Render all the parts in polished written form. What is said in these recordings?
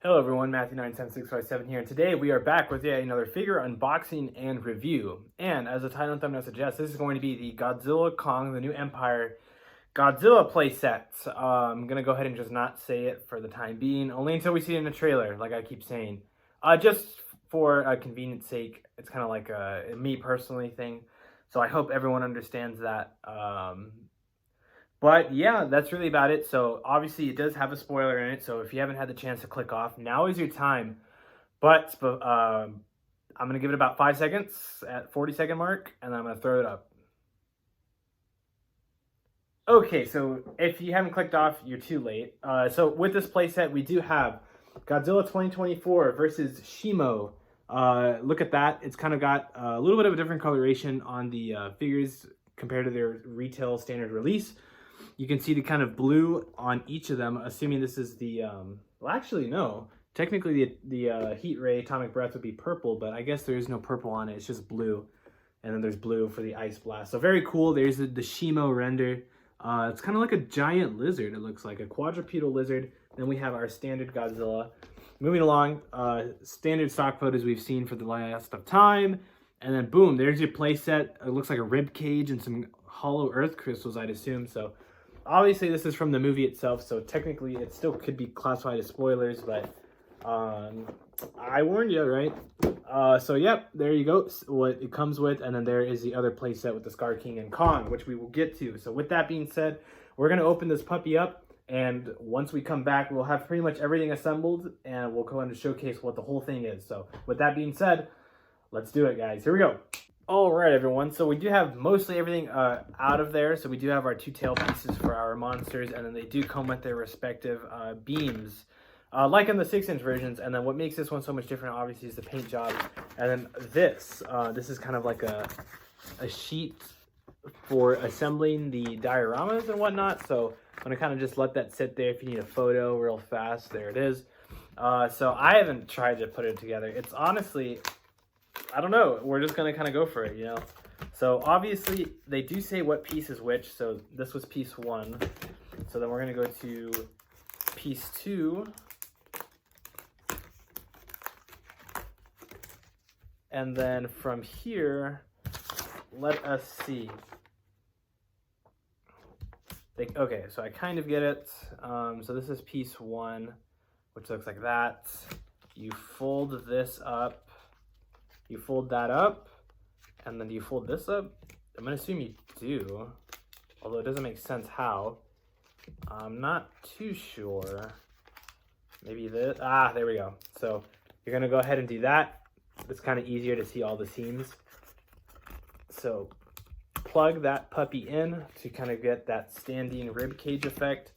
Hello everyone, Matthew97657 here, and today we are back with yet another figure unboxing and review. And as the title and thumbnail suggests, this is going to be the Godzilla Kong, the New Empire Godzilla playset. I'm going to go ahead and just not say it for the time being, only until we see it in the trailer, like I keep saying. Just for a convenience sake, it's kind of like a me personally thing, so I hope everyone understands that. But yeah, that's really about it. So obviously it does have a spoiler in it. So if you haven't had the chance to click off, now is your time. But I'm going to give it about 5 seconds at 40-second mark, and then I'm going to throw it up. Okay, so if you haven't clicked off, you're too late. So with this playset, we do have Godzilla 2024 versus Shimo. Look at that. It's kind of got a little bit of a different coloration on the figures compared to their retail standard release. You can see the kind of blue on each of them, assuming this is the, well, actually, no. Technically, the heat ray atomic breath would be purple, but I guess there is no purple on it. It's just blue. And then there's blue for the ice blast. So very cool. There's the Shimo render. It's kind of like a giant lizard, it looks like, a quadrupedal lizard. Then we have our standard Godzilla. Moving along, standard stock photos we've seen for the last of time. And then boom, there's your playset. It looks like a rib cage and some hollow earth crystals, I'd assume. So obviously this is from the movie itself, so technically it still could be classified as spoilers, but I warned you, right? So yep, there you go, what it comes with. And then there is the other playset with the Scar King and Kong, which we will get to. So with that being said, we're going to open this puppy up, and once we come back, we'll have pretty much everything assembled, and we'll go on to showcase what the whole thing is. So with that being said, let's do it, guys. Here we go. All right, everyone. So we do have mostly everything out of there. So we do have our two tail pieces for our monsters, and then they do come with their respective beams, like in the 6-inch versions. And then what makes this one so much different, obviously, is the paint job. And then this is kind of like a sheet for assembling the dioramas and whatnot. So I'm gonna kind of just let that sit there. If you need a photo real fast, there it is. So I haven't tried to put it together. It's honestly, I don't know. We're just going to kind of go for it, you know. So obviously they do say what piece is which. So this was piece 1. So then we're going to go to piece 2. And then from here, let us see. Okay, so I kind of get it. So this is piece 1, which looks like that. You fold this up. You fold that up, and then do you fold this up? I'm going to assume you do, although it doesn't make sense how. I'm not too sure. Maybe this. There we go. So you're going to go ahead and do that. It's kind of easier to see all the seams. So plug that puppy in to kind of get that standing rib cage effect.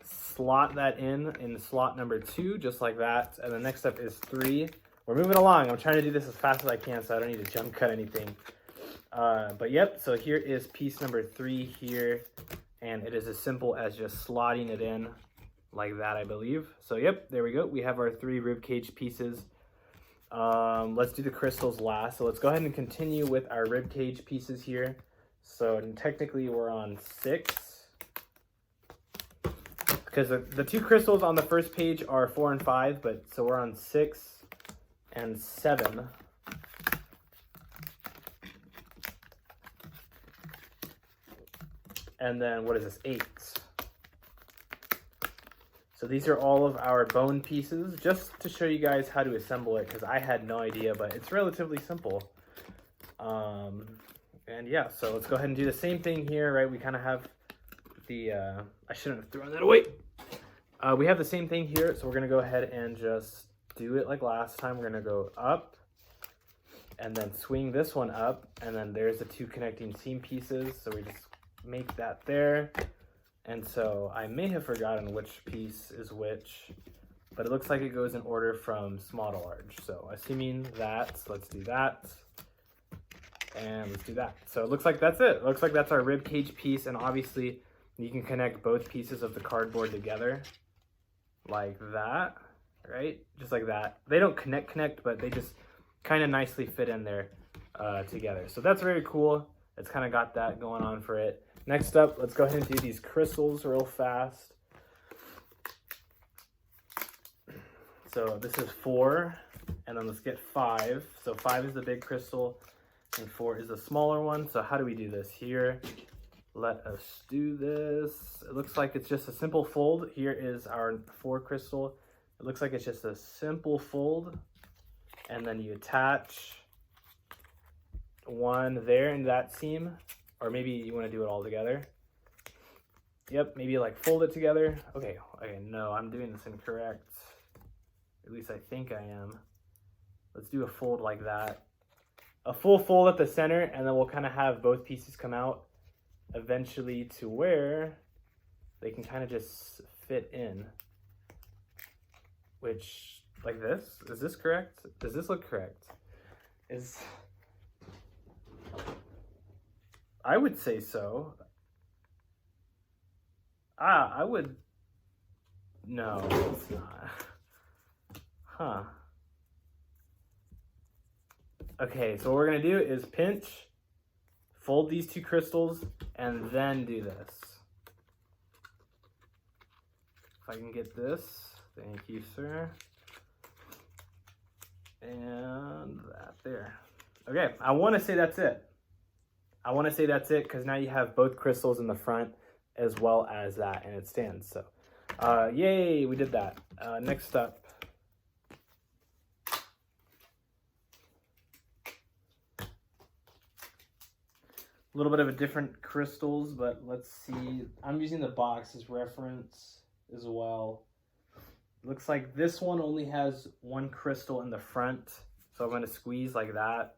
Slot that in slot number 2, just like that. And the next step is 3. We're moving along. I'm trying to do this as fast as I can, so I don't need to jump cut anything. But yep, so here is piece number 3 here, and it is as simple as just slotting it in like that, I believe. So yep, there we go. We have our 3 ribcage pieces. Let's do the crystals last. So let's go ahead and continue with our ribcage pieces here. So technically we're on 6. Because the 2 crystals on the first page are 4 and 5, but so we're on 6 and 7. And then what is this? 8. So these are all of our bone pieces, just to show you guys how to assemble it, because I had no idea, but it's relatively simple. And yeah, so let's go ahead and do the same thing here, right? We kind of have the I shouldn't have thrown that away. We have the same thing here, so we're gonna go ahead and just do it like last time. We're gonna go up and then swing this one up, and then there's the 2 connecting seam pieces. So we just make that there. And so I may have forgotten which piece is which, but it looks like it goes in order from small to large. So assuming that, let's do that, and let's do that. So it looks like that's it. It looks like that's our rib cage piece, and obviously you can connect both pieces of the cardboard together like that. Right, just like that. They don't connect, but they just kind of nicely fit in there together. So that's very cool. It's kind of got that going on for it. Next up, let's go ahead and do these crystals real fast. So this is 4, and then let's get 5. So 5 is the big crystal, and 4 is the smaller one. So how do we do this? Here, let us do this. It looks like it's just a simple fold. Here is our 4 crystal. It looks like it's just a simple fold, and then you attach one there in that seam, or maybe you want to do it all together. Yep, maybe like fold it together. Okay, no, I'm doing this incorrect. At least I think I am. Let's do a fold like that. A full fold at the center, and then we'll kind of have both pieces come out eventually to where they can kind of just fit in. Which, like this? Is this correct? Does this look correct? I would say so. I would... No, it's not. Huh. Okay, so what we're gonna do is pinch, fold these 2 crystals, and then do this. If I can get this, thank you, sir. And that there. Okay, I wanna say that's it. I wanna say that's it, because now you have both crystals in the front as well as that, and it stands. So, yay, we did that. Next up. A little bit of a different crystals, but let's see. I'm using the box as reference as well. Looks like this one only has 1 crystal in the front. So I'm going to squeeze like that.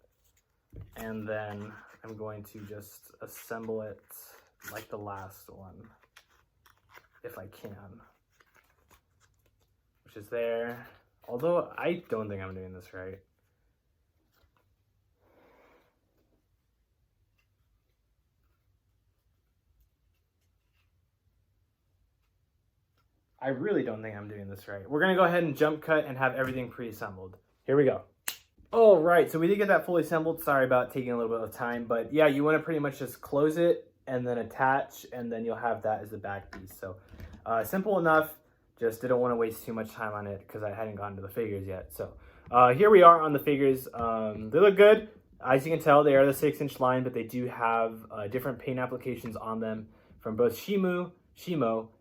And then I'm going to just assemble it like the last one, if I can. Which is there. Although I don't think I'm doing this right. I really don't think I'm doing this right. We're gonna go ahead and jump cut and have everything pre-assembled. Here we go. All right, so we did get that fully assembled. Sorry about taking a little bit of time, but yeah, you wanna pretty much just close it and then attach, and then you'll have that as the back piece. So simple enough, just didn't wanna waste too much time on it because I hadn't gotten to the figures yet. So here we are on the figures. They look good. As you can tell, they are the 6-inch line, but they do have different paint applications on them from both Shimo,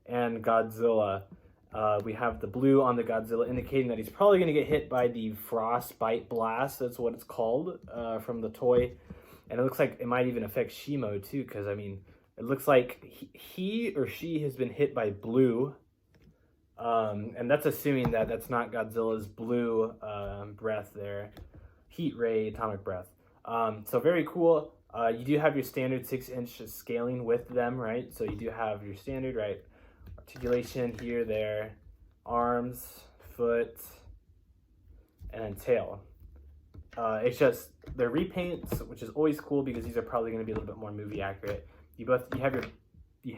and Godzilla. We have the blue on the Godzilla, indicating that he's probably going to get hit by the frostbite blast. That's what it's called from the toy. And it looks like it might even affect Shimo too, because I mean, it looks like he or she has been hit by blue. And that's assuming that that's not Godzilla's blue breath there. Heat ray atomic breath. So very cool. You do have your standard 6-inch scaling with them, right? So you do have your standard, right? Articulation here, there, arms, foot, and then tail. It's just they're repaints, which is always cool because these are probably going to be a little bit more movie accurate. You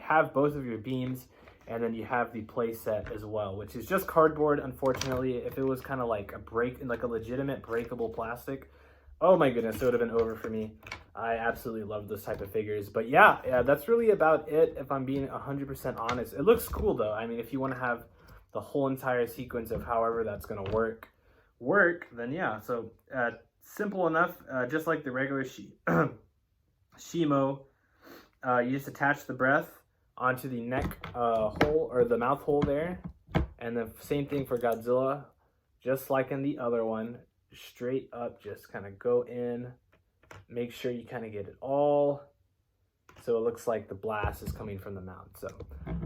have both of your beams, and then you have the playset as well, which is just cardboard. Unfortunately, if it was kind of like a legitimate breakable plastic, oh my goodness, it would have been over for me. I absolutely love those type of figures. But yeah, that's really about it, if I'm being 100% honest. It looks cool though. I mean, if you want to have the whole entire sequence of however that's going to work, then yeah. So simple enough, just like the regular Shimo. You just attach the breath onto the neck hole, or the mouth hole there. And the same thing for Godzilla, just like in the other one. Straight up, just kind of go in, make sure you kind of get it all, so it looks like the blast is coming from the mouth. So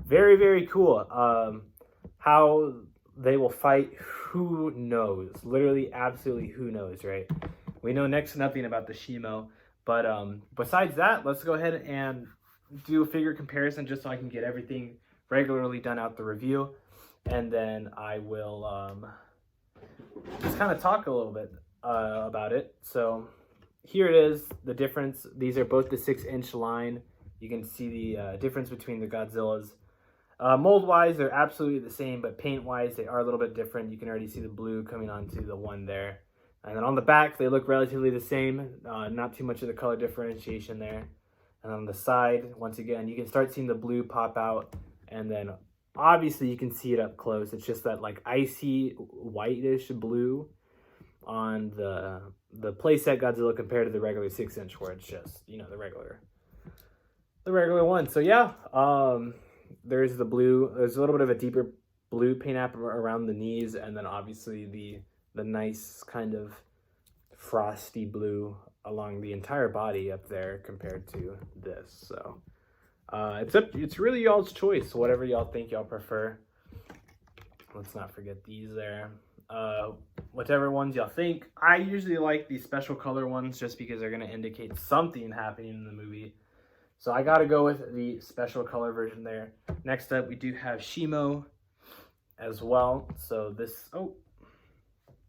very, very cool. How they will fight, who knows? Literally, absolutely, who knows, right? We know next to nothing about the Shimo, but besides that, let's go ahead and do a figure comparison just so I can get everything regularly done out the review, and then I will just kind of talk a little bit about it. So here it is, the difference. These are both the 6-inch line. You can see the difference between the Godzillas. Mold-wise, they're absolutely the same, but paint-wise, they are a little bit different. You can already see the blue coming onto the one there. And then on the back, they look relatively the same. Not too much of the color differentiation there. And on the side, once again, you can start seeing the blue pop out, and then obviously you can see it up close. It's just that like icy whitish blue on the playset Godzilla compared to the regular 6-inch, where it's just, you know, the regular one. So yeah, there's the blue. There's a little bit of a deeper blue paint app around the knees, and then obviously the nice kind of frosty blue along the entire body up there compared to this. So it's really y'all's choice, whatever y'all think y'all prefer. Let's not forget these there. Whatever ones y'all think. I usually like the special color ones just because they're going to indicate something happening in the movie. So I got to go with the special color version there. Next up, we do have Shimo as well. So this,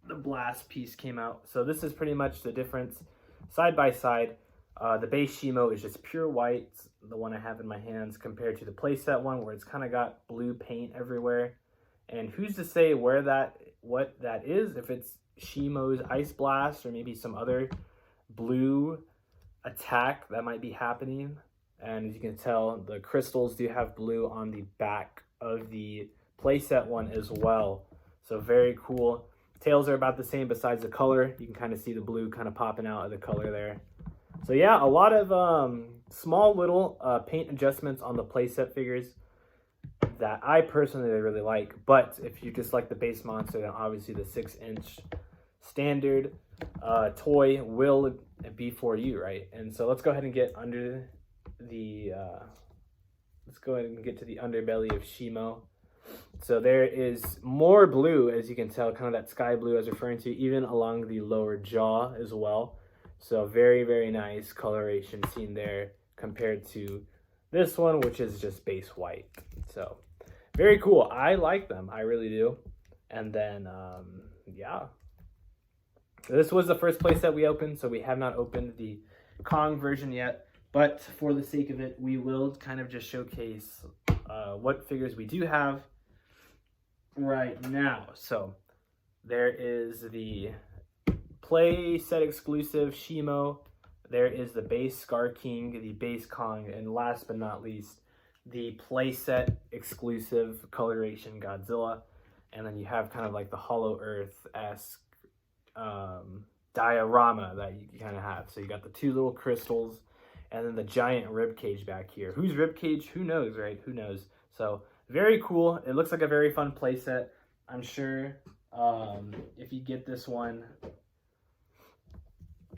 the blast piece came out. So this is pretty much the difference side by side. The base Shimo is just pure white, the one I have in my hands, compared to the playset one where it's kind of got blue paint everywhere. And who's to say what that is, if it's Shimo's Ice Blast or maybe some other blue attack that might be happening. And as you can tell, the crystals do have blue on the back of the playset one as well. So very cool. Tails are about the same besides the color. You can kind of see the blue kind of popping out of the color there. So yeah, a lot of small little paint adjustments on the playset figures that I personally really like. But if you just like the base monster, then obviously the 6-inch standard toy will be for you, right? And so let's go ahead and get under the let's go ahead and get to the underbelly of Shimo. So there is more blue, as you can tell, kind of that sky blue I was referring to, even along the lower jaw as well. So very, very nice coloration seen there compared to this one, which is just base white. So very cool. I like them. I really do. And then, yeah. This was the first playset we opened, so we have not opened the Kong version yet. But for the sake of it, we will kind of just showcase what figures we do have right now. So there is the Playset exclusive Shimo. There is the base Scar King, the base Kong, and last but not least, the Playset exclusive coloration Godzilla. And then you have kind of like the Hollow Earth-esque diorama that you kind of have. So you got the two little crystals and then the giant rib cage back here. Whose rib cage? Who knows, right? Who knows? So very cool. It looks like a very fun playset. I'm sure if you get this one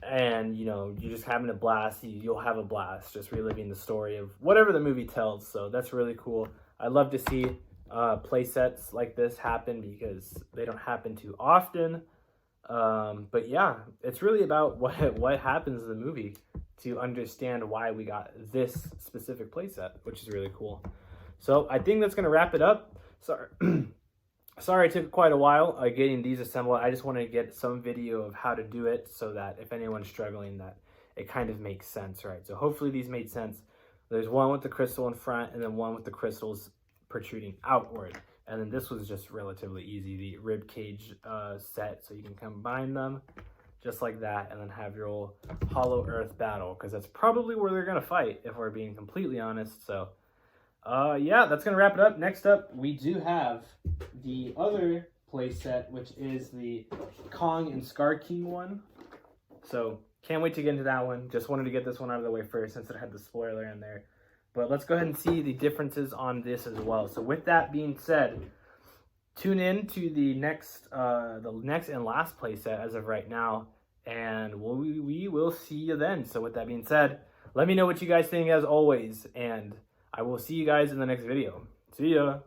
and, you know, you're just having a blast, you'll have a blast just reliving the story of whatever the movie tells. So that's really cool. I love to see playsets like this happen because they don't happen too often. But yeah, it's really about what happens in the movie to understand why we got this specific playset, which is really cool. So I think that's going to wrap it up. Sorry it took quite a while getting these assembled. I just wanted to get some video of how to do it so that if anyone's struggling, that it kind of makes sense, right? So hopefully these made sense. There's one with the crystal in front and then one with the crystals protruding outward. And then this was just relatively easy, the rib cage set, so you can combine them just like that and then have your old Hollow Earth battle, because that's probably where they're going to fight, if we're being completely honest. So yeah, that's going to wrap it up. Next up, we do have the other playset, which is the Kong and Scar King one. So can't wait to get into that one. Just wanted to get this one out of the way first since it had the spoiler in there. But let's go ahead and see the differences on this as well. So with that being said, tune in to the next and last playset as of right now, and we will see you then. So with that being said, let me know what you guys think as always, and I will see you guys in the next video. See ya.